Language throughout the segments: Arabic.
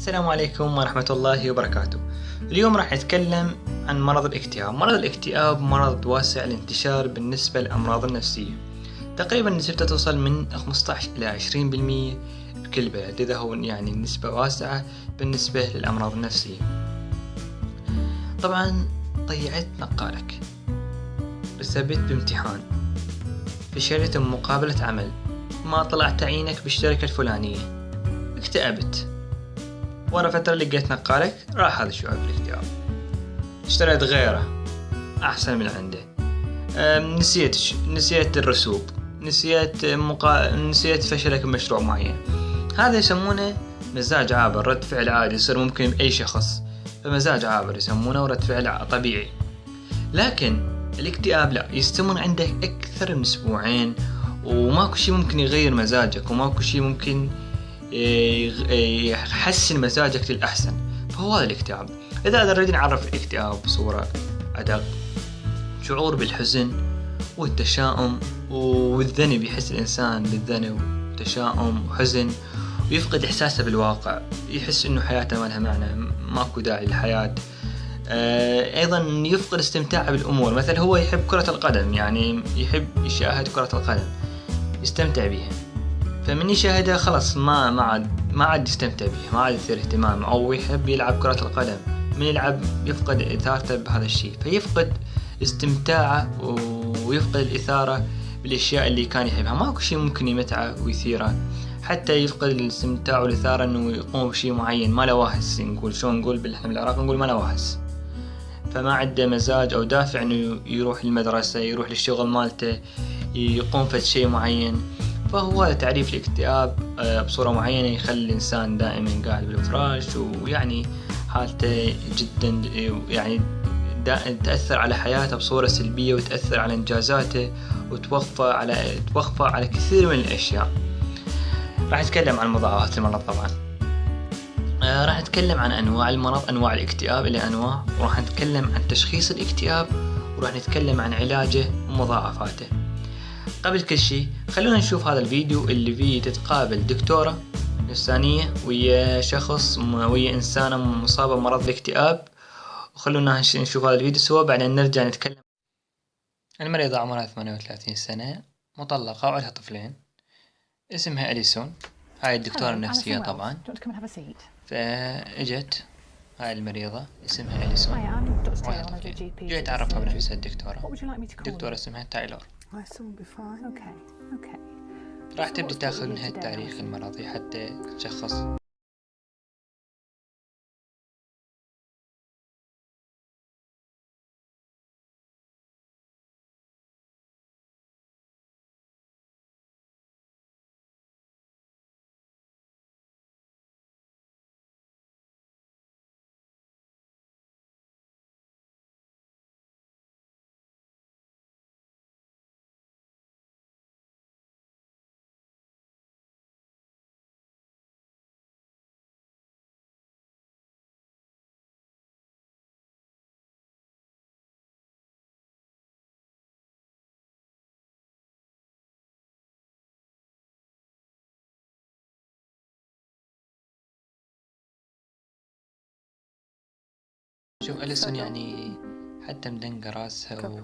السلام عليكم ورحمة الله وبركاته. اليوم راح نتكلم عن مرض الاكتئاب. مرض الاكتئاب مرض واسع الانتشار بالنسبة للأمراض النفسية، تقريبا نسبته توصل من 15 إلى 20% بكل بلد، إذا هو يعني نسبة واسعة بالنسبة للأمراض النفسية. طبعا ضيعت نقالك، رسبت بامتحان، فشلت بمقابلة عمل، ما طلعت عينك بالشركة الفلانية، اكتئبت، ورا فترة لقيت نقالك راح هذا الشعور بالاكتئاب، اشتريت غيره أحسن من عنده، نسيت الرسوب، نسيت فشلك بمشروع معين. هذا يسمونه مزاج عابر، رد فعل عادي يصير ممكن بأي شخص، فمزاج عابر يسمونه ورد فعل طبيعي. لكن الاكتئاب لا، يستمر عندك أكثر من أسبوعين، وماكو شي ممكن يغير مزاجك، وماكو شي ممكن يحسن مزاجك للأحسن. فهو هذا الاكتئاب. إذا نريد نعرف الاكتئاب بصورة أدق، شعور بالحزن والتشاؤم والذنب، يحس الإنسان بالذنب وتشاؤم وحزن، ويفقد إحساسه بالواقع، يحس إنه حياته ما لها معنى، ماكو داعي للحياة. أيضا يفقد استمتاعه بالأمور، مثلا هو يحب كرة القدم، يعني يحب يشاهد كرة القدم، يستمتع بها، فمن يشاهدها خلاص ما عاد يستمتع بها، ما عاد يثير اهتمام. أو يحب يلعب كرة القدم، من يلعب يفقد إثارته بهذا الشيء، فيفقد استمتاعه ويفقد الإثارة بالأشياء اللي كان يحبها. ماكو شيء ممكن يمتعه ويثيره، حتى يفقد الاستمتاع والإثارة إنه يقوم بشيء معين، ما له واهس. نقول إحنا بالعراق نقول ما له واهس، فما عنده مزاج أو دافع إنه يروح للمدرسة، يروح للشغل مالته، يقوم في شيء معين. فهو هذا تعريف الاكتئاب بصورة معينة، يخلي الإنسان دائما قاعد بالفراش، ويعني حالته جدا يعني تأثر على حياته بصورة سلبية، وتأثر على إنجازاته، وتوقفه على كثير من الأشياء. راح نتكلم عن مضاعفات المرض طبعا، راح نتكلم عن أنواع المرض، أنواع الاكتئاب إلى أنواع، وراح نتكلم عن تشخيص الاكتئاب، وراح نتكلم عن علاجه ومضاعفاته. قبل كل شيء خلونا نشوف هذا الفيديو اللي فيه تتقابل دكتورة نفسانية ويا إنسانة مصابة بمرض الاكتئاب، وخلونا نشوف هذا الفيديو سوا، بعدين نرجع نتكلم. المريضة عمرها 38 سنة، مطلقة وعندها طفلين، اسمها أليسون. هاي الدكتورة النفسية طبعا. فاجت هاي المريضة اسمها أليسون وعندها طفلين، جاي تعرفها بنفسها الدكتورة اسمها تايلور. راح تبدي تاخذ منها التاريخ المرضي حتى تشخص. شوف أليسون يعني حتى مدنقة راسها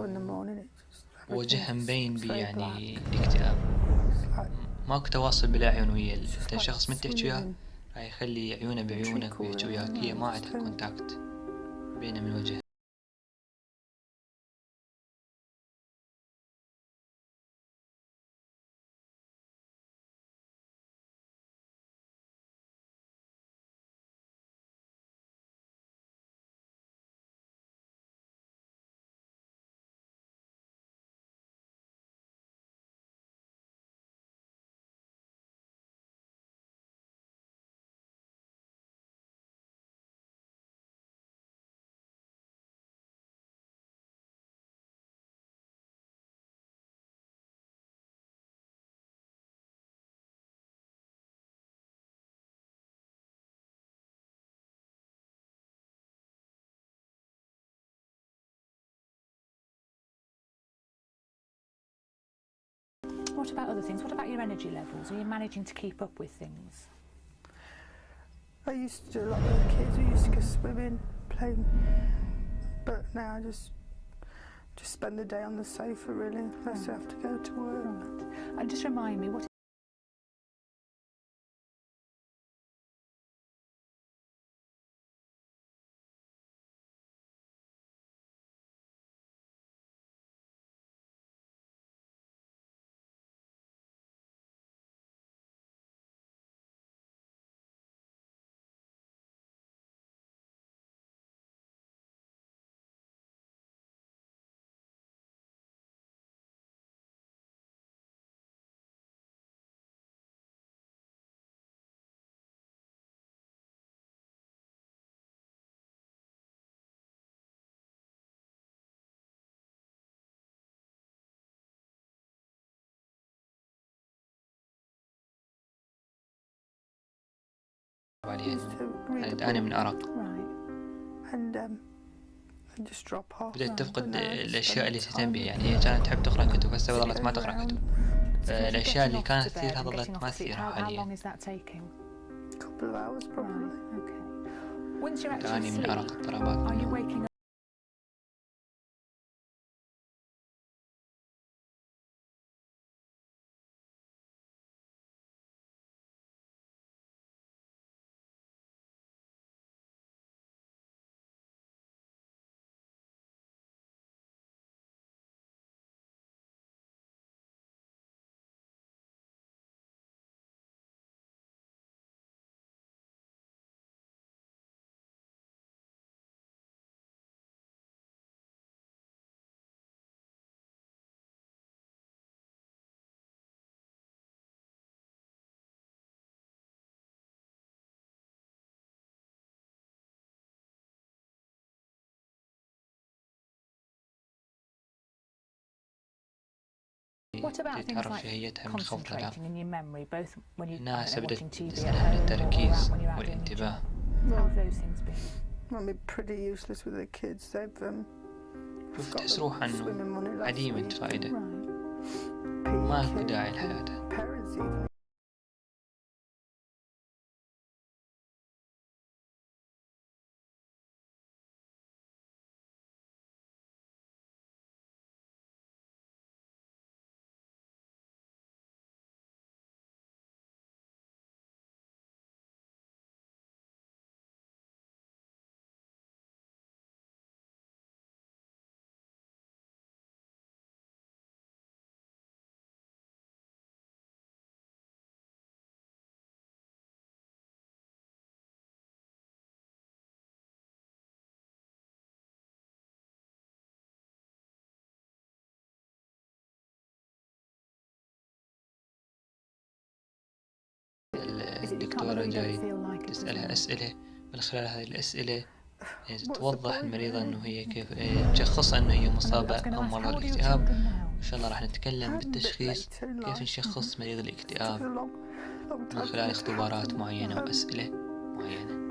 ووجهها مبين بي يعني الاكتئاب، ماكو تواصل بالأعين ويا انت شخص من تحكي وياه راح يخلي عيونه بعيونك ويحكي وياك، هي ما عندها كونتاكت بينه من وجهها. What about other things? What about your energy levels? Are you managing to keep up with things? I used to do a lot with the kids. We used to go swimming, playing, but now I just spend the day on the sofa really, unless I have to go to work. And just remind me, what عليها كانت تعاني من أرق. بدأت تفقد الأشياء اللي تهتم بها، يعني هي كانت تحب تقرأ كتب هسه ظلت ما تقرأ كتب. الأشياء اللي كانت تثيرها ظلت ما تثيرها حاليا. تعاني من أرق اضطرابات. تعرف شهيتها من خوفها إنها بدأت تسألها عن التركيز والانتباه. شوف تحس عنه عديمة الفائدة، ما له داعي لحياته. الدكتورة جاي تسألها أسئلة، من خلال هذه الأسئلة توضح المريضة أنه هي كيف تشخصها أنه هي مصابة أو مرض الاكتئاب. إن شاء الله راح نتكلم بالتشخيص كيف نشخص مريض الاكتئاب من خلال اختبارات معينة وأسئلة معينة.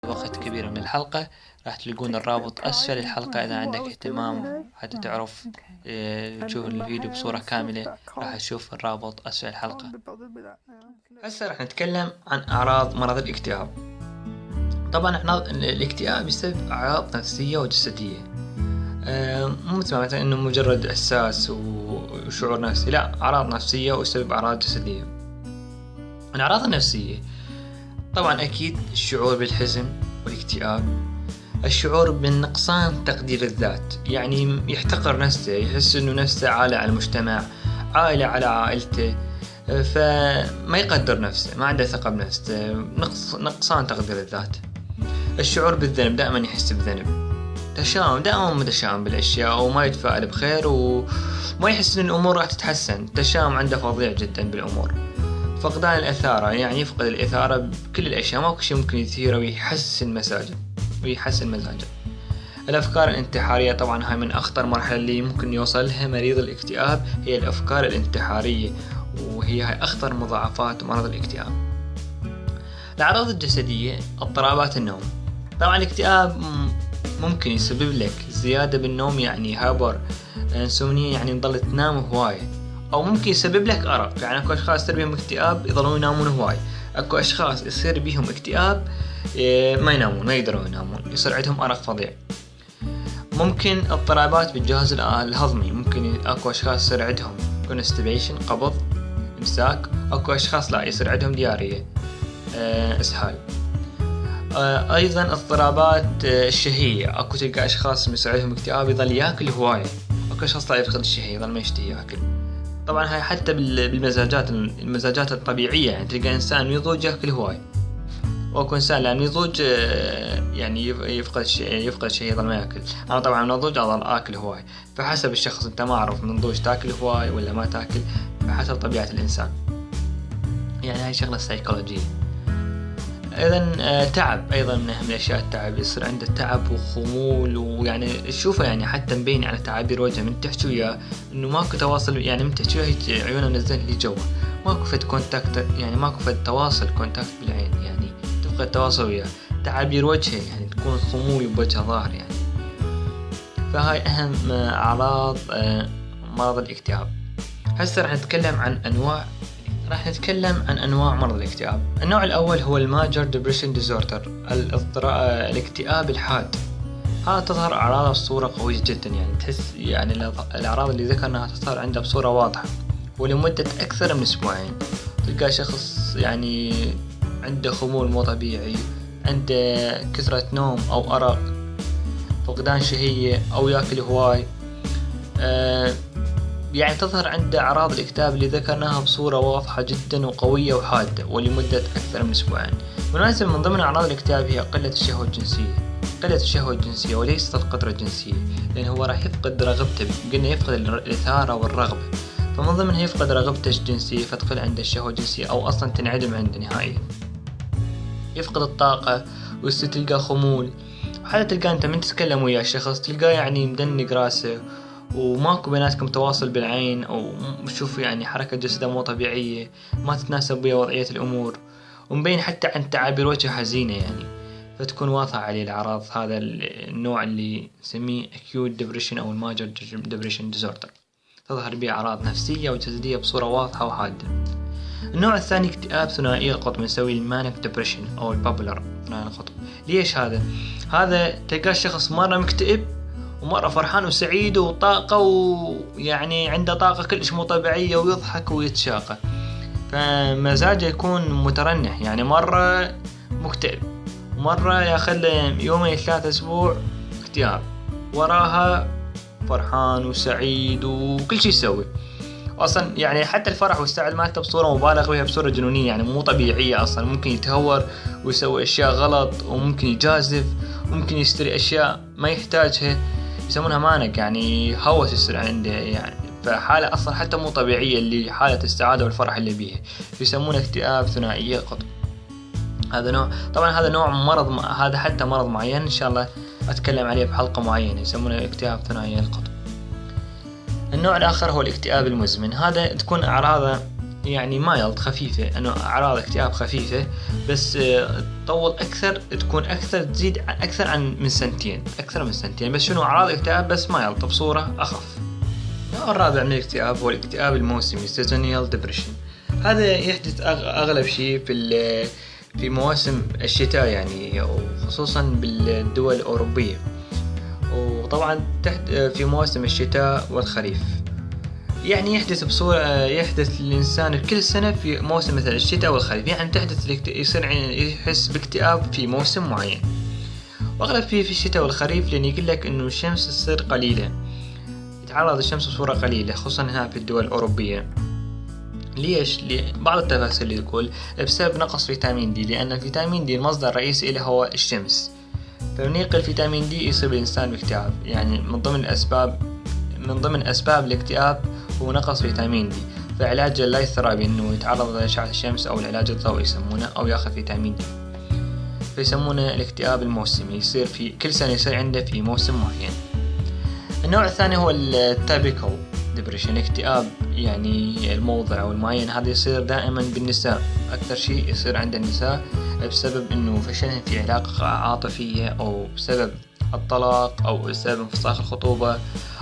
وقت كبير من الحلقة راح تلقون الرابط أسفل الحلقة إذا عندك اهتمام حتى تعرف تشوف الفيديو بصورة كاملة، راح تشوف الرابط أسفل الحلقة. هسه راح نتكلم عن أعراض مرض الاكتئاب. طبعا الاكتئاب يسبب أعراض نفسية وجسدية، مو مثل إنه مجرد إحساس وشعور نفسي، لا، أعراض نفسية ويسبب أعراض جسدية. الأعراض النفسية طبعا أكيد الشعور بالحزن والاكتئاب، الشعور بالنقصان تقدير الذات، يعني يحتقر نفسه، يحس إنه نفسه عالة على المجتمع، عائلة على عائلته، فما يقدر نفسه، ما عنده ثقة بنفسه، نقصان تقدير الذات. الشعور بالذنب، دائما يحس بالذنب، تشاؤم، دائما متشائم بالأشياء وما يتفائل بخير وما يحس إن الأمور راح تتحسن. تشاؤم عنده فظيع جدا بالأمور. فقدان الإثارة، يعني يفقد الإثارة بكل الأشياء، ماكو شيء ممكن يثيره ويحسن مزاجه. الأفكار الانتحارية، طبعا هاي من أخطر مرحلة اللي ممكن يوصل لها مريض الاكتئاب، هي الأفكار الانتحارية، وهي هاي أخطر مضاعفات مرض الاكتئاب. الأعراض الجسدية، اضطرابات النوم. طبعا الاكتئاب ممكن يسبب لك زيادة بالنوم، يعني هايبر انسومنيا، يعني تضل تنام هواية، أو ممكن يسبب لك أرق. يعني أكو أشخاص يصير بهم اكتئاب يضلون ينامون هواي، أكو أشخاص يصير بهم اكتئاب ما ينامون، ما يقدرون ينامون، يصير عندهم أرق فظيع. ممكن اضطرابات بالجهاز الهضمي، ممكن أكو أشخاص يصير عندهم constipation، قبض، إمساك. أكو أشخاص لا، يصير عندهم ديارية، إسهال. أيضا اضطرابات الشهية، أكو تلقى أشخاص يصير عندهم اكتئاب يظل يأكل هواية، أكو أشخاص لا يفقد الشهية يظل ما يشتهي يأكل. طبعا هاي حتى المزاجات الطبيعية، يعني تلقى إنسان يضوج يأكل هواي، وأكو إنسان لأن يضوج يعني يفقد الشيء يظل ما يأكل. أنا طبعا من الضوج أظل أكل هواي، فحسب الشخص. أنت ما أعرف من الضوج تأكل هواي ولا ما تأكل، فحسب طبيعة الإنسان. يعني هاي شغلة سيكولوجية. أيضا تعب، أيضا من أهم الأشياء التعب. يصير عنده تعب وخمول، ويعني تشوفه يعني حتى مبين على تعابير وجهه من تحكي وياه إنه ماكو تواصل، يعني من تحكي وياه عيونه منزلة لجوا، ماكو فد كونتاكت، يعني ماكو فد تواصل كونتاكت بالعين، يعني تفقد التواصل وياه. تعابير وجهه يعني تكون خمول بوجهه ظاهر يعني. فهاي أهم أعراض مرض الاكتئاب. هسه راح نتكلم عن أنواع مرض الاكتئاب. النوع الأول هو الماجر ديبريشن ديزوردر، الاكتئاب الحاد. هذا تظهر أعراضه بصورة قوية جدا، يعني تحس يعني الأعراض اللي ذكرناها تظهر عنده بصورة واضحة ولمدة أكثر من أسبوعين. تلقى شخص يعني عنده خمول مو طبيعي، عنده كثرة نوم أو أرق، فقدان شهية، أو يأكل هواي. يعني تظهر عنده أعراض الاكتئاب اللي ذكرناها بصورة واضحة جدا وقوية وحادة ولمدة أكثر من أسبوعين. بالمناسبة من ضمن أعراض الاكتئاب هي قلة الشهوة الجنسية وليست القدرة الجنسية، لأن هو راح يفقد رغبته، قلنا يفقد الإثارة والرغبة، فمن ضمنها يفقد رغبته الجنسية فتقل عنده الشهوة الجنسية أو أصلا تنعدم عنده نهائيا. يفقد الطاقة ويصير تلقى خمول، وحتى تلقى أنت من تتكلم ويا الشخص تلقاه يعني مدنق راسه، وماكو بيناتكم تواصل بالعين، أو تشوف يعني حركة جسده مو طبيعية ما تتناسب ويا وضعية الأمور، ومبين حتى عن تعابير وجه حزينة يعني. فتكون واضحة عليه الأعراض هذا النوع اللي نسميه acute depression أو الماجر depression disorder، تظهر به أعراض نفسية وجسدية بصورة واضحة وحادة. النوع الثاني اكتئاب ثنائي القطب، نسوي المانيك ديبريشن أو البابولر ثنائي القطب. ليش هذا تلقى الشخص مرة مكتئب ومرة فرحان وسعيد وطاقة، ويعني عنده طاقة كلش مو طبيعية ويضحك ويتشاقى، فمزاجه يكون مترنح، يعني مرة مكتئب، مرة ياخذ يومين 3 أسبوع اكتئاب، وراها فرحان وسعيد وكل شيء يسوي. أصلا يعني حتى الفرح والسعادة مالته بصورة مبالغ بها، بصورة جنونية، يعني مو طبيعية أصلا. ممكن يتهور ويسوي أشياء غلط، وممكن يجازف، وممكن يشتري أشياء ما يحتاجها، يسمونها مانك، يعني هوس يصير عنده يعني. فحالة أصلا حتى مو طبيعية اللي حالة السعادة والفرح اللي بيها، يسمونه اكتئاب ثنائي القطب. هذا نوع، طبعا هذا نوع مرض، هذا حتى مرض معين إن شاء الله أتكلم عليه بحلقة معينة، يسمونه اكتئاب ثنائي القطب. النوع الآخر هو الاكتئاب المزمن. هذا تكون أعراضه يعني مايلد، خفيفة، أنه أعراض اكتئاب خفيفة، بس تطول أكثر، تكون أكثر، تزيد أكثر عن من سنتين، بس شنو أعراض الاكتئاب بس مايلد بصورة أخف. النوع الرابع من الاكتئاب هو الاكتئاب الموسمي seasonal depression. هذا يحدث أغلب شيء في مواسم الشتاء يعني، وخصوصا بالدول الأوروبية، وطبعا في مواسم الشتاء والخريف. يعني يحدث الإنسان كل سنة في موسم مثل الشتاء والخريف، يعني يصير يحس باكتئاب في موسم معين، وأغلب في الشتاء والخريف، لأن يقول لك إنه الشمس تصير قليلة، يتعرض الشمس بصورة قليلة، خصوصا هنا في الدول الأوروبية. ليش؟ بعض التفاسير اللي تقول بسبب نقص فيتامين دي، لأن الفيتامين دي المصدر الرئيسي له هو الشمس، فمن يقل فيتامين دي يصيب الإنسان باكتئاب. يعني من ضمن أسباب الاكتئاب هو نقص فيتامين دي. فعلاج لا يثرى بأنه يتعرض لأشعة الشمس أو العلاج الضوئي يسمونه، أو يأخذ فيتامين دي. فيسمونه الاكتئاب الموسمي، يصير في كل سنة يصير عنده في موسم معين. النوع الثاني هو التابيكال ديبريشن، اكتئاب يعني الموضع أو المعين. هذا يصير دائما بالنساء، أكثر شيء يصير عند النساء بسبب إنه فشلهم في علاقة عاطفية، أو بسبب الطلاق، أو بسبب انفساخ الخطوبة،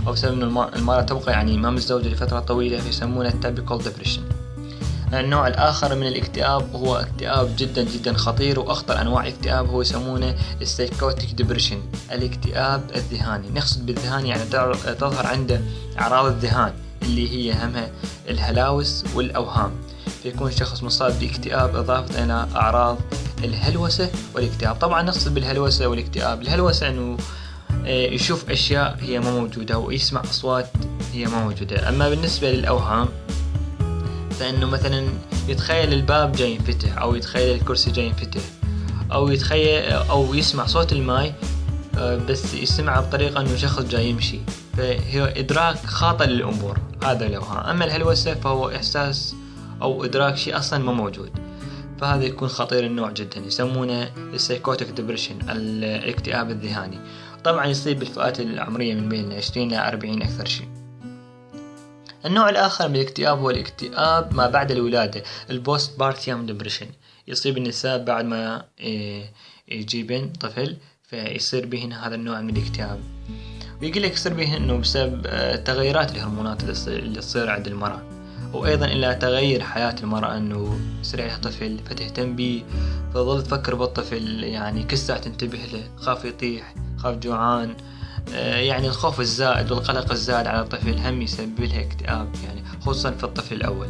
أو بسبب إنه المرأة تبقى يعني ما متزوجة لفترة طويلة، فيسمونه التابيكال ديبريشن. النوع الآخر من الاكتئاب هو اكتئاب جدا جدا خطير، وأخطر أنواع الاكتئاب هو يسمونه السايكوتيك ديبريشن، الاكتئاب الذهاني. نقصد بالذهان يعني تظهر عنده أعراض الذهان اللي هي همها الهلاوس والأوهام، فيكون شخص مصاب باكتئاب إضافة إلى أعراض الهلوسة والاكتئاب. طبعا نقصد بالهلوسة والاكتئاب، الهلوسة أنه يشوف أشياء هي ما موجودة، ويسمع أصوات هي ما موجودة. أما بالنسبة للأوهام فإنه مثلا يتخيل الباب جاي ينفتح، أو يتخيل الكرسي جاي ينفتح، أو يتخيل أو يسمع صوت الماء بس يسمع بطريقة إنه شخص جاي يمشي، فهي إدراك خاطئ للأمور، هذا الأوهام. أما الهلوسة فهو إحساس أو إدراك شيء أصلا ما موجود، فهذا يكون خطير النوع جدا، يسمونه السايكوتيك ديبريشن، الاكتئاب الذهاني. طبعا يصيب بالفئات العمرية من بين 20 إلى 40 أكثر شيء. النوع الآخر من الاكتئاب هو الاكتئاب ما بعد الولادة، البوست بارتيوم ديبريشن، يصيب النساء بعد ما يجيبن طفل، فيصير بهن هذا النوع من الاكتئاب. ويقول لك يصير بهن إنه بسبب تغيرات الهرمونات اللي تصير عند المرأة، وأيضا إلى تغير حياة المرأة، إنه يصير عليها طفل فتهتم به، فتظل تفكر بالطفل، يعني كل ساعة تنتبه له، خاف يطيح، خاف جوعان، يعني الخوف الزائد والقلق الزائد على الطفل هم يسبب لها اكتئاب، يعني خصوصا في الطفل الأول،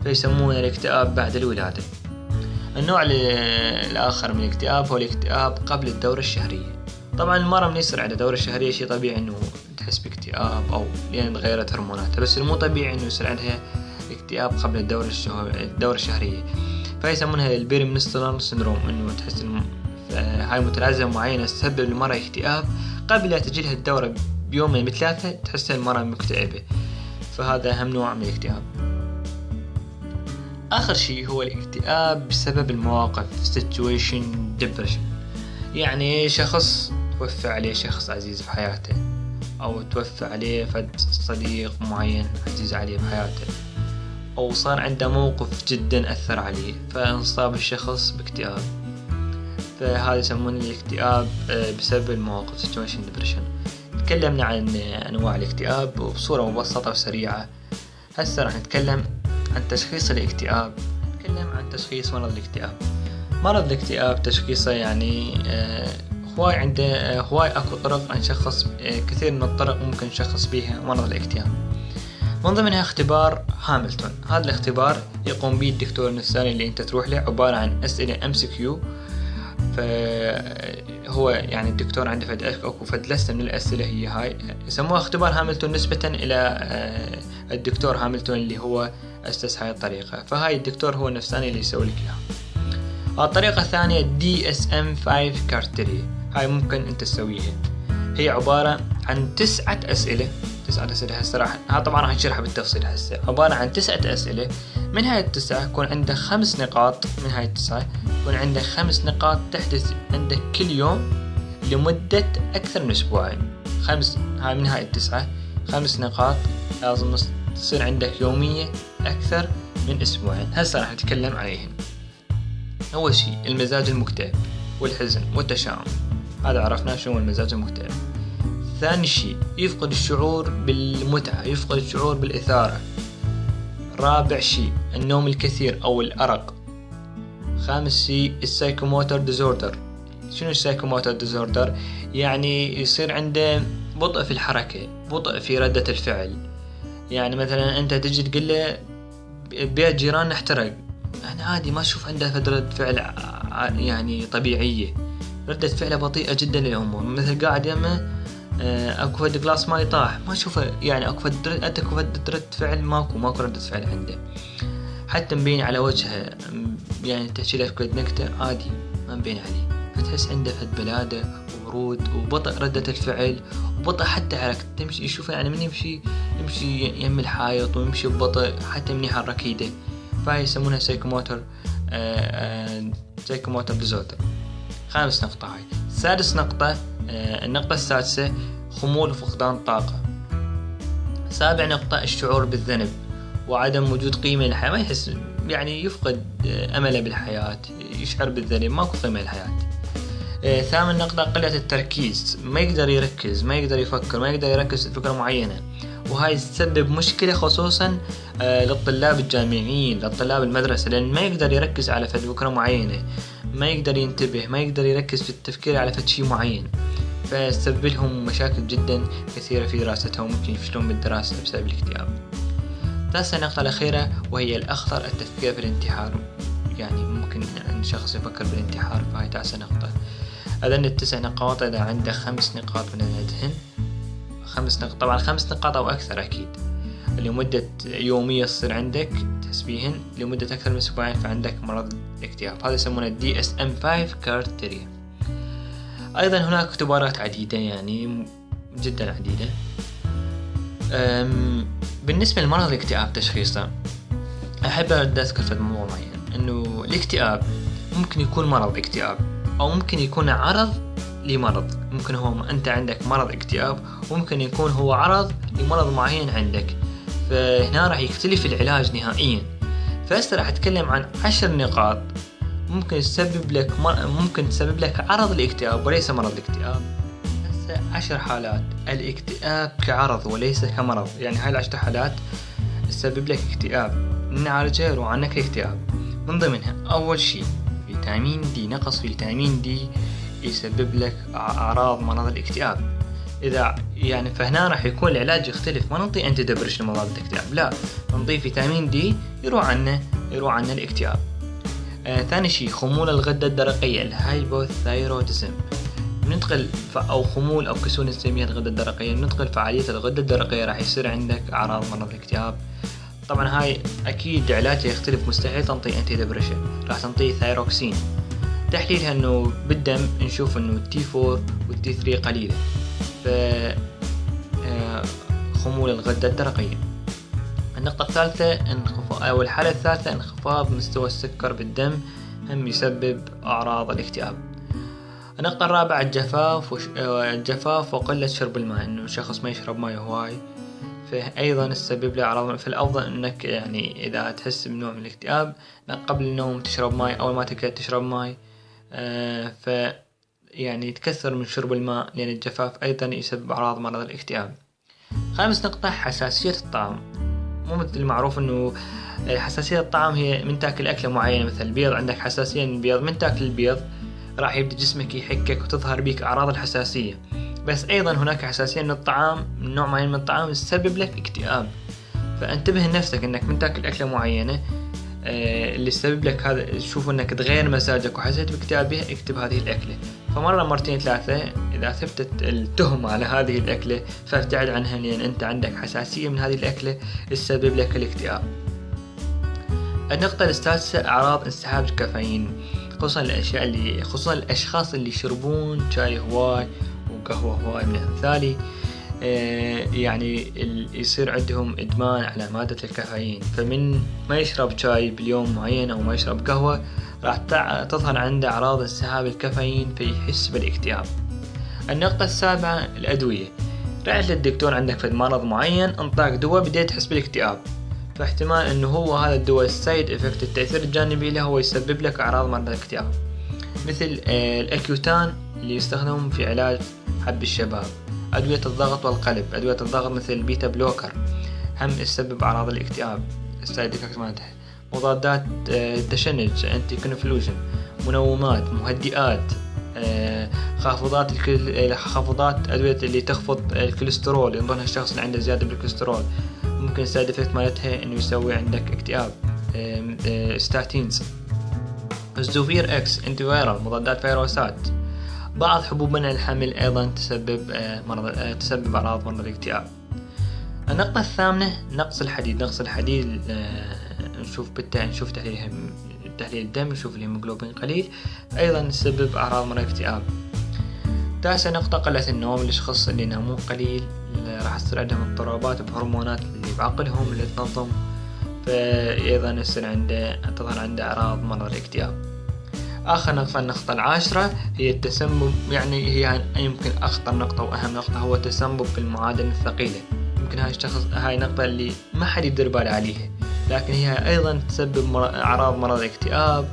فيسمونه الاكتئاب بعد الولادة. النوع الآخر من الاكتئاب هو الاكتئاب قبل الدورة الشهرية. طبعا المرأة من يصير على دورة شهرية شيء طبيعي إنه تحس باكتئاب، أو لأن تغيرت هرموناتها، بس المو طبيعي إنه يصير عندها اكتئاب قبل الدورة الشهرية، فيسمونها البيريمنسترال سيندروم، إنه تحس إنه هاي متلازمة معينة تسبب للمرأة اكتئاب قبل لا تجيلها الدورة بيومين بثلاثة، تحس المرأة مكتئبة، فهذا أهم نوع من الاكتئاب. آخر شيء هو الاكتئاب بسبب المواقف، situation depression، يعني شخص توفى عليه شخص عزيز في حياته، أو توفى عليه فد صديق معين عزيز عليه بحياته، أو صار عنده موقف جدا أثر عليه فانصاب الشخص باكتئاب، فهذا يسمونه الاكتئاب بسبب المواقف situation depression. تكلمنا عن أنواع الاكتئاب بصورة مبسطة وسريعة. هسه راح نتكلم عن تشخيص الاكتئاب، نتكلم عن تشخيص مرض الاكتئاب. مرض الاكتئاب تشخيصه يعني هواي أكو طرق نشخص، كثير من الطرق ممكن نشخص بها مرض الاكتئاب. من ضمنها اختبار هاملتون. هذا الاختبار يقوم به الدكتور النفساني اللي انت تروح له، عبارة عن أسئلة MCQ. فهو يعني الدكتور عنده فد لسته من الأسئلة هي هاي، يسموها اختبار هاملتون نسبة إلى الدكتور هاملتون اللي هو أسس هاي الطريقة. فهاي الدكتور هو النفساني اللي يسوي لك إياها. الطريقة الثانية DSM-5 كارتيريا، هاي ممكن أنت تسويها. هي عبارة عن 9 أسئلة هسه ها طبعا راح نشرحها بالتفصيل. هسه عبارة عن 9 أسئلة، من هاي ال9 يكون عندك 5 نقاط، من هاي ال9 يكون عندك 5 نقاط تحدث عندك كل يوم لمدة أكثر من أسبوعين. هاي من هاي ال9 5 نقاط لازم تصير عندك يومية أكثر من أسبوعين. هسه راح نتكلم عليهم. أول شيء المزاج المكتئب والحزن والتشاؤم، هذا عرفنا شو المزاج المكتئب. ثاني شيء يفقد الشعور بالمتعة، يفقد الشعور بالإثارة. رابع شيء النوم الكثير أو الأرق. خامس شيء السايكوموتر ديزوردر. شنو السايكوموتر ديزوردر؟ يعني يصير عنده بطء في الحركة، بطء في ردة الفعل. يعني مثلا أنت تجي تقول له بيت جيراننا احترق، يعني عادي ما تشوف عنده ردة فعل يعني طبيعية، ردة فعله بطيئة جدا للأمور. مثل قاعد يمه اكو فد جلاس ما يطاح، ما اشوفه يعني اكو فد رد فعل، ماكو ردة فعل عنده. حتى مبين على وجهه، يعني تحكي له فد نكتة عادي ما مبين عليه، فتحس عنده فد بلادة برود وبطء ردة الفعل وبطء حتى حركة تمشي، يشوف يعني من يمشي يم الحائط ويمشي ببطء حتى من يحرك ايده، فهي يسمونها سايكوموتر ديزوردر. 5 نقطة هاي. 6 نقطة، النقطة السادسة خمول وفقدان طاقة. 7 نقطة الشعور بالذنب وعدم وجود قيمة للحياة، ما يحس يعني يفقد أمله بالحياة، يشعر بالذنب، ماكو قيمة للحياة. 8 نقطة قلة التركيز، ما يقدر يركز، ما يقدر يفكر، ما يقدر يركز في فكرة معينة، وهاي تسبب مشكلة خصوصا للطلاب الجامعيين، للطلاب المدرسة، لأن ما يقدر يركز على فكرة معينة، ما يقدر ينتبه، ما يقدر يركز في التفكير على شيء معين، فيسبب لهم مشاكل جدا كثيرة في دراستهم، ممكن يفشلون بالدراسة بسبب الاكتئاب. 9 نقطة الأخيرة وهي الأخطر التفكير في الانتحار، يعني ممكن أن شخص يفكر بالانتحار، فهي 9 نقطة. أذن 9 نقاط، إذا عندك 5 نقاط من الدهن 5 نقاط، طبعا 5 نقاط أو أكثر أكيد، لمدة يومية تصير عندك تحس بيهن لمدة أكثر من أسبوعين فعندك مرض الاكتئاب، هذا يسمونه DSM-5 كرايتيريا. أيضا هناك اختبارات عديدة، يعني جدا عديدة. بالنسبة لمرض الاكتئاب تشخيصه، أحب أذكر في الموضوع معين أنه الاكتئاب ممكن يكون مرض اكتئاب أو ممكن يكون عرض لمرض، ممكن هو أنت عندك مرض اكتئاب وممكن يكون هو عرض لمرض معين عندك، فهنا راح يختلف العلاج نهائيا. فهسه راح أتكلم عن 10 نقاط ممكن تسبب لك عرض الاكتئاب وليس مرض الاكتئاب. هسه 10 حالات الاكتئاب كعرض وليس كمرض، يعني هاي 10 حالات تسبب لك اكتئاب نعالجها يروح عنك اكتئاب. من ضمنها أول شيء فيتامين دي، نقص فيتامين دي يسبب لك أعراض مرض الاكتئاب. إذا يعني فهنا راح يكون العلاج يختلف، ما نعطي أنتي دبريشن مرض الاكتئاب، لا نعطي فيتامين دي يروح عنه الاكتئاب. ثاني شيء خمول الغدة الدرقية، الهايبوثايروديزم، ندخل أو خمول أو كسور نسميها الغدة الدرقية، ندخل فعالية الغدة الدرقية راح يصير عندك أعراض مرض الاكتئاب. طبعا هاي أكيد علاجها يختلف، مستحيل تنطي أنتي دبريشن، راح تنطي ثايروكسين. تحليلها إنه بالدم نشوف إنه T4 والT3 قليلة، خمول الغدة الدرقية. النقطة الثالثة أو الحالة الثالثة انخفاض مستوى السكر بالدم، هم يسبب أعراض الاكتئاب. النقطة الرابعة الجفاف وقلة شرب الماء، إنه شخص ما يشرب ماء هواي، فأيضا تسبب له أعراض. فالأفضل إنك يعني إذا تحس بنوع من الاكتئاب قبل النوم تشرب ماء، أول ما تقدر تشرب ماء، يعني تكثر من شرب الماء، لأن الجفاف أيضا يسبب أعراض مرض الاكتئاب. 5 نقطة حساسية الطعام، مو مثل المعروف إنه حساسية الطعام هي من تاكل أكلة معينة، مثل البيض عندك حساسية من البيض، من تاكل البيض راح يبدأ جسمك يحكك وتظهر بيك أعراض الحساسية. بس أيضا هناك حساسية من الطعام، من نوع معين من الطعام يسبب لك اكتئاب، فانتبه لنفسك إنك من تاكل أكلة معينة اللي يسبب لك هذا، شوف إنك تغير مزاجك وحسيت باكتئاب بها، اكتب هذه الأكلة، فمرة مرتين 3 إذا ثبتت التهمة على هذه الأكلة فابتعد عنها، لأن أنت عندك حساسية من هذه الأكلة تسبب لك الاكتئاب. النقطة السادسة أعراض انسحاب الكافيين، خصوصا الأشخاص اللي يشربون شاي هواي وقهوة هواي من الأمثالي، يعني يصير عندهم إدمان على مادة الكافيين، فمن ما يشرب شاي باليوم معين أو ما يشرب قهوة راح تظهر عنده أعراض انسحاب الكافيين فيحس بالاكتئاب. النقطة السابعة الأدوية، رحت للدكتور عندك في مرض معين انطاك دواء بديت تحس بالاكتئاب، فاحتمال انه هو هذا الدواء السايد افكت، التأثير الجانبي له هو يسبب لك أعراض مرض الاكتئاب، مثل الأكيوتان اللي يستخدم في علاج حب الشباب، أدوية الضغط والقلب، أدوية الضغط مثل البيتا بلوكر هم يسبب أعراض الاكتئاب، السايد افكت مالتها، مضادات التشنج انتي كونفلوجن، منومات، مهدئات، خافضات أدوية اللي تخفض الكوليسترول، ينظرها الشخص اللي عنده زيادة بالكوليسترول، ممكن السايد افكت مالتها انه يسوي عندك اكتئاب. ستاتينز، الزوفير اكس، انتي فيرال، مضادات فيروسات، بعض حبوب منع الحمل ايضا تسبب اعراض مرض الاكتئاب. النقطة الثامنة نقص الحديد، نشوف تحليل الدم، نشوف الهيموغلوبين قليل، ايضا يسبب اعراض مرض الاكتئاب. 9 نقطة قلة النوم. الأشخاص اللي ينامون قليل راح تصير عندهم اضطرابات بهرمونات اللي بعقلهم اللي تنظم، فأيضا تظهر عنده أعراض مرض الاكتئاب. آخر نقطة، النقطة 10 هي التسمم، يعني هي يمكن أخطر نقطة وأهم نقطة، هو التسمم بالمعادن الثقيلة. يمكن هاي النقطة اللي ما حد يدير بال عليها، لكن هي أيضا تسبب أعراض مرض الاكتئاب.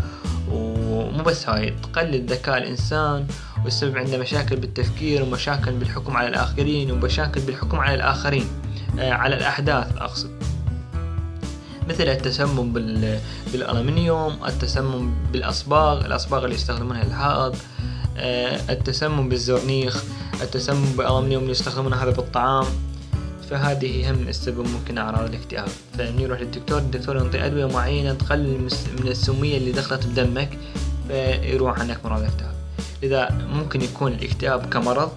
ومو بس هاي، تقلل ذكاء الإنسان وتسبب عنده مشاكل بالتفكير ومشاكل بالحكم على الآخرين ومشاكل بالحكم على الآخرين على الأحداث أقصد، مثل التسمم بالألمنيوم، التسمم الأصباغ اللي يستخدمونها للحائط، التسمم بالزرنيخ، التسمم بالألمنيوم اللي يستخدمونه هذا بالطعام. فهذه هم السبب ممكن أعراض الاكتئاب. فنروح الدكتور ينطي أدوية معينة تقلل من السمية اللي دخلت بدمك، فيروح عنك مرض الاكتئاب. إذا ممكن يكون الاكتئاب كمرض،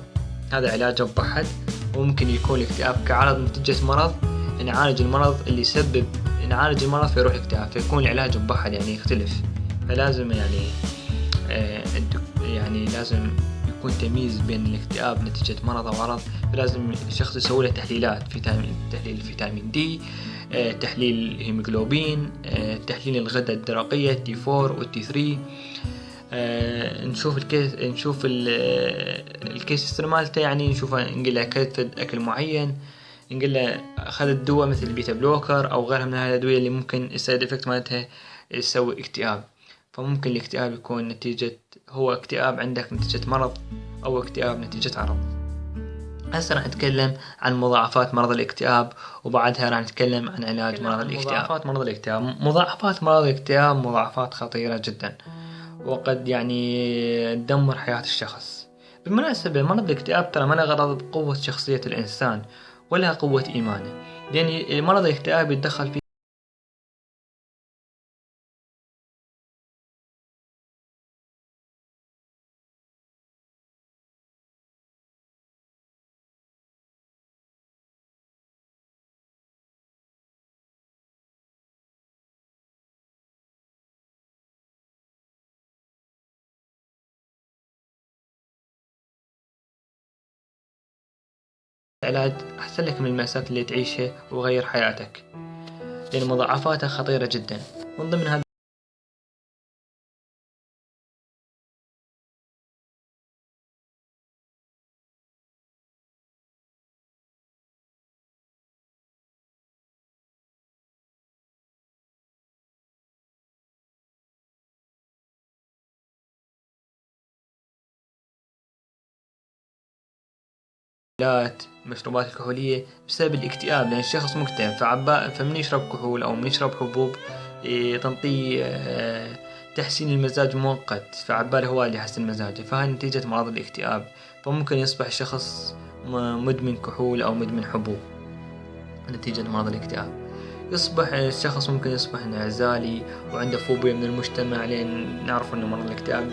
هذا علاجه بحث، وممكن يكون الاكتئاب كعرض نتيجة مرض، نعالج المرض اللي يسبب، نعالج المرض فيروح الاكتئاب، فيكون العلاج بحث يعني يختلف. فلازم يعني لازم يكون تمييز بين الاكتئاب نتيجة مرض أو عرض. فلازم الشخص يسوي له تحليلات، تحليل الفيتامين دي، تحليل الهيموغلوبين، تحليل الغدة الدرقية T4 و T3. نشوف الكيس هيستوري مالته، يعني نشوفه نقول له كثر أكل معين، نقول له أخذ الدواء مثل البيتا بلوكر أو غيرها من هذه الأدوية اللي ممكن السايد إفكت مالتها يسوي اكتئاب. فممكن الاكتئاب يكون هو اكتئاب عندك نتيجة مرض أو اكتئاب نتيجة عرض. هسه راح نتكلم عن مضاعفات مرض الاكتئاب، وبعدها راح نتكلم عن علاج مرض الاكتئاب. مضاعفات مرض الاكتئاب مضاعفات خطيرة جدا، وقد يعني تدمر حياة الشخص. بالمناسبة مرض الاكتئاب ترى ما له غرض بقوة شخصية الإنسان ولا قوة إيمانه، يعني مرض الاكتئاب يتدخل فيه علاج أحسن لك من المأساة اللي تعيشها وغير حياتك، لأن مضاعفاتها خطيرة جدا. من ضمن هذا المشروبات الكحولية بسبب الاكتئاب، لأن الشخص مكتئب، فمن يشرب كحول أو من يشرب حبوب تنطيه تحسين المزاج مؤقت، فعباله هو اللي يحسن مزاجه، فهي نتيجة مرض الاكتئاب. فممكن يصبح الشخص مدمن كحول أو مدمن حبوب نتيجة مرض الاكتئاب. يصبح الشخص ممكن يصبح انعزالي وعنده فوبيا من المجتمع، لأن نعرف أن مرض الاكتئاب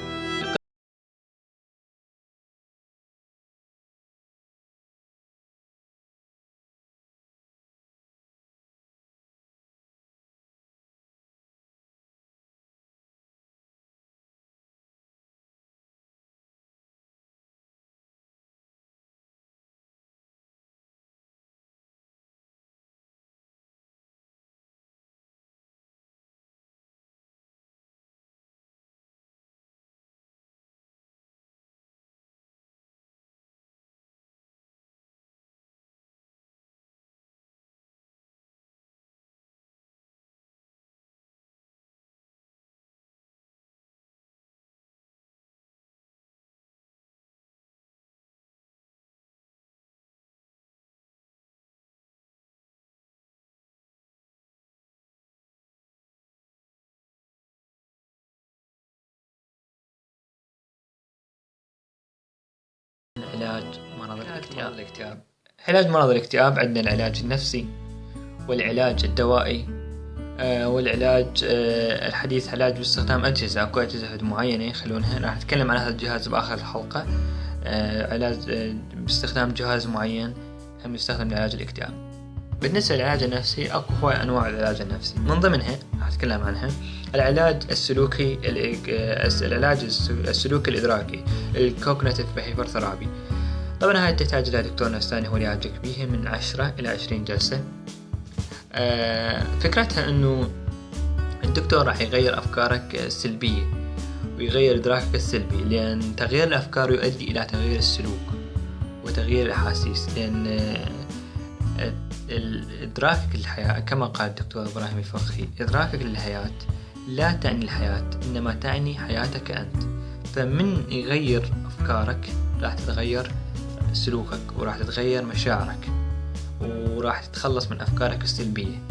علاج مرض الاكتئاب. علاج مرض الاكتئاب عندنا العلاج النفسي والعلاج الدوائي والعلاج الحديث، علاج باستخدام أكو أجهزة معينة يخلونها، راح نتكلم عن هذا الجهاز بآخر الحلقة. علاج باستخدام جهاز معين هم يستخدم لعلاج الاكتئاب. بالنسبة للعلاج النفسي أكو هواي أنواع العلاج النفسي، من ضمنها راح أتكلم عنها العلاج السلوكي، العلاج السلوكي الإدراكي الكوغنيتيف بيهيفير ثيرابي. طبعا هاي تحتاج لها دكتور نفساني هو اللي يعالجك بيها من 10 إلى 20 جلسة. فكرتها إنه الدكتور راح يغير أفكارك السلبية ويغير إدراكك السلبي، لأن تغيير الأفكار يؤدي إلى تغيير السلوك وتغيير الأحاسيس. لأن إدراكك للحياة كما قال الدكتور إبراهيم الفقهي، إدراكك للحياة لا تعني الحياة إنما تعني حياتك أنت. فمن يغير أفكارك راح تتغير سلوكك وراح تتغير مشاعرك وراح تتخلص من أفكارك السلبية.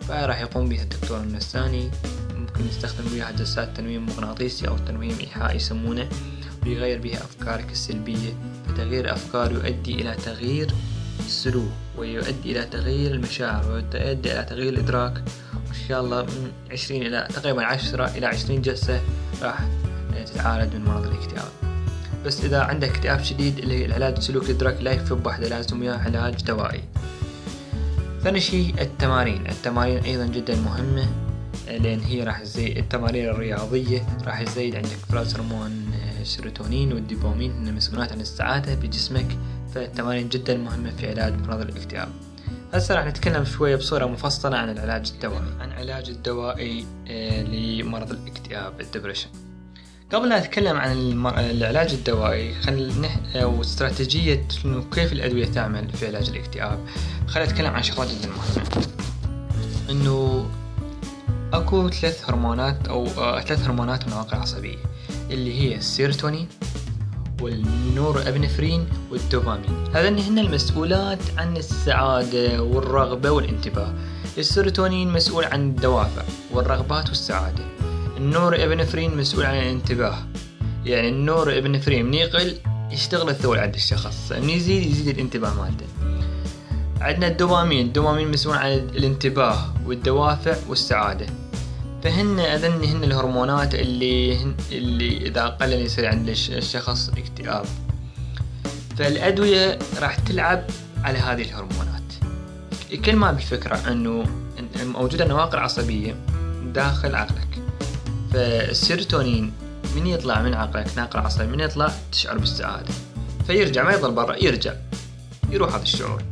فراح يقوم بها الدكتور النفساني، ممكن يستخدم بها جلسات تنويم مغناطيسي أو تنويم إيحائي يسمونه، ويغير بها أفكارك السلبية. فتغيير الأفكار يؤدي إلى تغيير السلوك ويؤدي إلى تغيير المشاعر ويؤدي إلى تغيير الإدراك. وإن شاء الله من 20 إلى تقريبا 10 إلى 20 جلسة راح تتعالج من مرض الاكتئاب. بس إذا عندك اكتئاب شديد اللي هي العلاج السلوكي الإدراكي لا يكفي بوحده، لازم وياه علاج دوائي. ثاني شيء التمارين أيضا جدا مهمة، لأن هي راح تزيد التمارين الرياضية راح يزيد عندك إفراز هرمون السيروتونين والدوبامين هن مسؤولات عن السعادة بجسمك. فالتمارين جدا مهمة في علاج مرض الاكتئاب. هسه راح نتكلم شوية بصورة مفصلة عن العلاج الدوائي، عن العلاج الدوائي لمرض الاكتئاب الدبريشن. قبل لا أتكلم عن العلاج الدوائي واستراتيجية كيف الأدوية تعمل في علاج الاكتئاب، خلينا أتكلم عن شغلات جدا مهمة. إنه أكو 3 هرمونات مواقع عصبية اللي هي السيروتونين والنور ابنفرين والدوبامين. هذين هن المسؤولات عن السعادة والرغبة والانتباه. السيروتونين مسؤول عن الدوافع والرغبات والسعادة. النور ابنفرين مسؤول عن الانتباه، يعني النور ابنفرين من يقل يشتغل الثول عند الشخص، من يزيد الانتباه مالته. عندنا الدوبامين مسؤول عن الانتباه والدوافع والسعادة. فهن الهرمونات اللي إذا قل يصير عند الشخص اكتئاب. فالأدوية راح تلعب على هذه الهرمونات. كل ما بالفكرة أنه موجودة نواقل عصبية داخل عقلك. فالسيروتونين من يطلع من عقلك ناقل عصبي، من يطلع تشعر بالسعادة، فيرجع ما يضل برا، يروح هذا الشعور.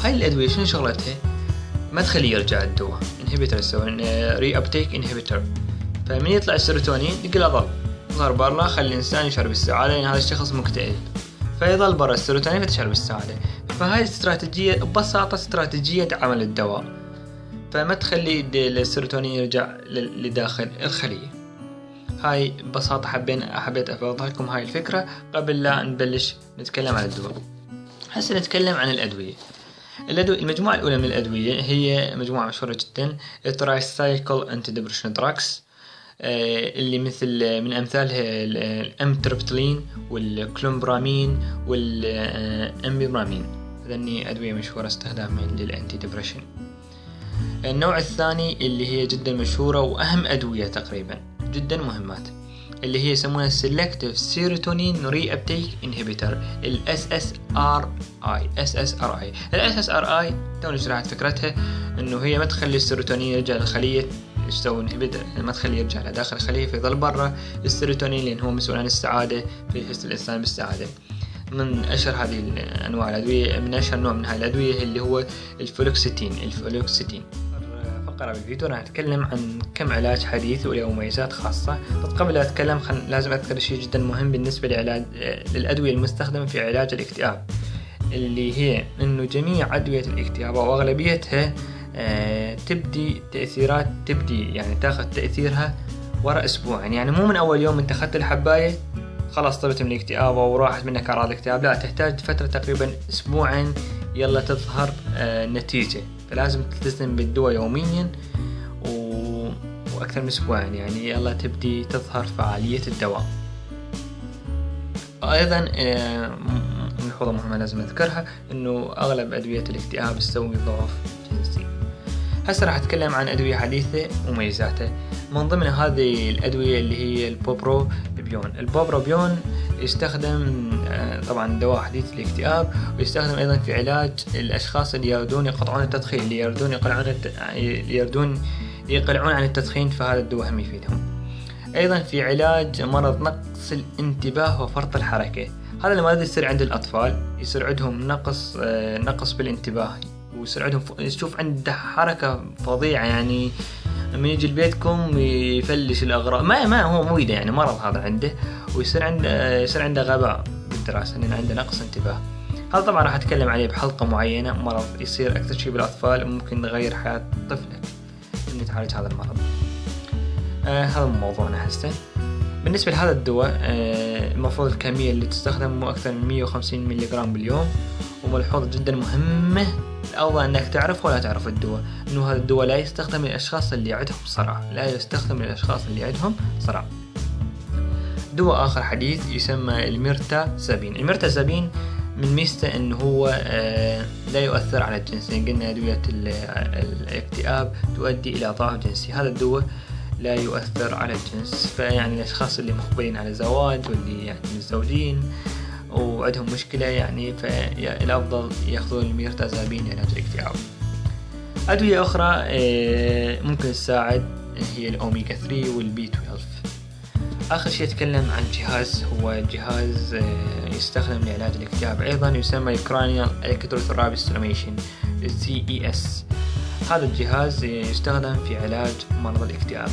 هاي الأدوية شنو شغلتها؟ ما تخلي يرجع الدواء، inhibitor يسوون reuptake inhibitor. فمن يطلع السيروتونين يقول ظهر برا، خلي الإنسان يشعر بالسعادة لأن هذا الشخص مكتئب، فيظل برا السيروتونين فتشعر بالسعادة. فهاي استراتيجية ببساطة استراتيجية عمل الدواء. فما تخلي السيروتونين يرجع لداخل الخلية. هاي ببساطة حبيت أفوضح لكم هاي الفكرة قبل لا نبلش نتكلم عن الدواء. هسه نتكلم عن الأدوية. المجموعة الأولى من الأدوية هي مجموعة مشهورة جدا، الترايسايكل أنتي ديبريشن دراكس، اللي مثل من أمثالها الأمتربتلين والكلومبرامين والأمبيبرامين. هذني أدوية مشهورة استخدامها للأنتي ديبريشن. النوع الثاني اللي هي جدا مشهورة وأهم أدوية تقريبا جدا مهمات، اللي هي يسمونها Selective Serotonin Reuptake Inhibitor SSRI. SSRI توني شرحت فكرتها، انه هي ما تخلي السيروتونين يرجع للخلية، يسوي انهبيتر، ما تخليه يرجع لداخل الخلية فيظل برا السيروتونين، لأن هو مسؤول عن السعادة، فيحس الإنسان بالسعادة. من أشهر هذه أنواع الأدوية، من أشهر نوع من هذه الأدوية اللي هو الفلوكسيتين. فقرة بالفيديو راح أتكلم عن كم علاج حديث وله مميزات خاصة. بس قبل لا أتكلم لازم أذكر شيء جدا مهم بالنسبة للأدوية المستخدمة في علاج الاكتئاب، اللي هي إنه جميع أدوية الاكتئاب وأغلبيتها تبدي يعني تاخذ تأثيرها وراء أسبوعين. يعني مو من أول يوم أنت أخذت الحباية خلاص طلعت من الاكتئاب وراحت منك أعراض الاكتئاب، لا، تحتاج فترة تقريبا أسبوعين يلا تظهر نتيجة. فلازم تلتزم بالدواء يوميا وأكثر من أسبوعين، يعني يلا تبدي تظهر فعالية الدواء. أيضا ملحوظة مهمة لازم أذكرها، إنه أغلب أدوية الاكتئاب تسوي ضعف جنسي. هسه راح أتكلم عن أدوية حديثة ومميزاتها. من ضمن هذه الأدوية اللي هي البوبروبيون يستخدم طبعا دواء حديث الاكتئاب، ويستخدم أيضا في علاج الأشخاص اللي يريدون يقطعون التدخين، اللي يريدون يقلعون عن التدخين، فهذا الدواء هم يفيدهم. أيضا في علاج مرض نقص الانتباه وفرط الحركة، هذا المرض يصير عند الأطفال، يصير عندهم نقص بالانتباه، ويصير عندهم تشوف عنده حركة فظيعة، يعني من يجي لبيتكم يفلش الأغراض، ما هو مويده، يعني مرض هذا عنده، ويصير عنده غباء بالدراسة لأن عنده نقص انتباه. هذا طبعا راح أتكلم عليه بحلقة معينة، مرض يصير أكثر شيء بالأطفال، وممكن نغير حياة طفلك إن يتعالج هذا المرض. هذا موضوعنا هسه. بالنسبة لهذا الدواء المفروض الكمية اللي تستخدم مو أكثر من 150 ملغ باليوم، وملحوظة جدا مهمة الأفضل أنك تعرف ولا تعرف الدواء، أنه هذا الدواء لا يستخدم للأشخاص اللي عندهم صرع، دواء آخر حديث يسمى الميرتازابين. من ميزته أنه هو لا يؤثر على الجنس، يعني قلنا أدوية الاكتئاب تؤدي إلى ضعف جنسي، هذا الدواء لا يؤثر على الجنس، فيعني الأشخاص اللي مقبلين على زواج واللي يعني متزوجين وعندهم مشكلة، يعني فالأفضل يأخذون الميرتازابين لعلاج الاكتئاب. أدوية أخرى ممكن تساعد هي الأوميغا 3 والبي 12. آخر شيء أتكلم عن جهاز، هو جهاز يستخدم لعلاج الاكتئاب، أيضا يسمى Cranial Electrotherapy Stimulation CES. هذا الجهاز يستخدم في علاج مرض الاكتئاب.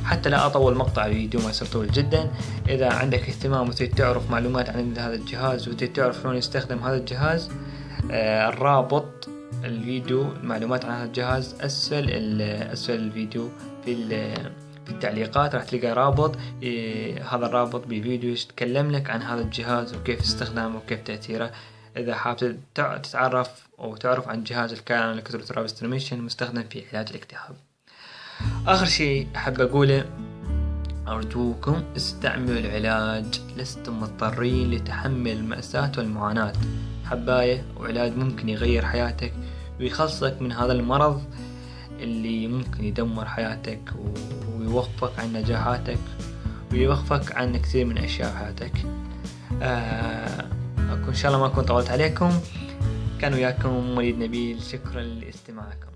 حتى لا أطول مقطع الفيديو ما يصير طويل جدا، إذا عندك اهتمام وتريد تعرف معلومات عن هذا الجهاز وتريد تعرف شلون يستخدم هذا الجهاز، الرابط الفيديو المعلومات عن هذا الجهاز أسفل الفيديو في التعليقات راح تلقى رابط. هذا الرابط بفيديو يتكلم لك عن هذا الجهاز وكيف استخدامه وكيف تأثيره، إذا حابب تتعرف أو تعرف عن جهاز الكرانيال إلكتروثيرابي ستيميوليشن المستخدم في علاج الاكتئاب. آخر شيء أحب أقوله، أرجوكم استعملوا العلاج، لستم مضطرين لتحمل المأساة والمعاناة. حباية وعلاج ممكن يغير حياتك ويخلصك من هذا المرض اللي ممكن يدمر حياتك ويوقفك عن نجاحاتك ويوقفك عن كثير من أشياء حياتك. إن شاء الله ما كنت طولت عليكم، كان وياكم وليد نبيل، شكرا لاستماعكم.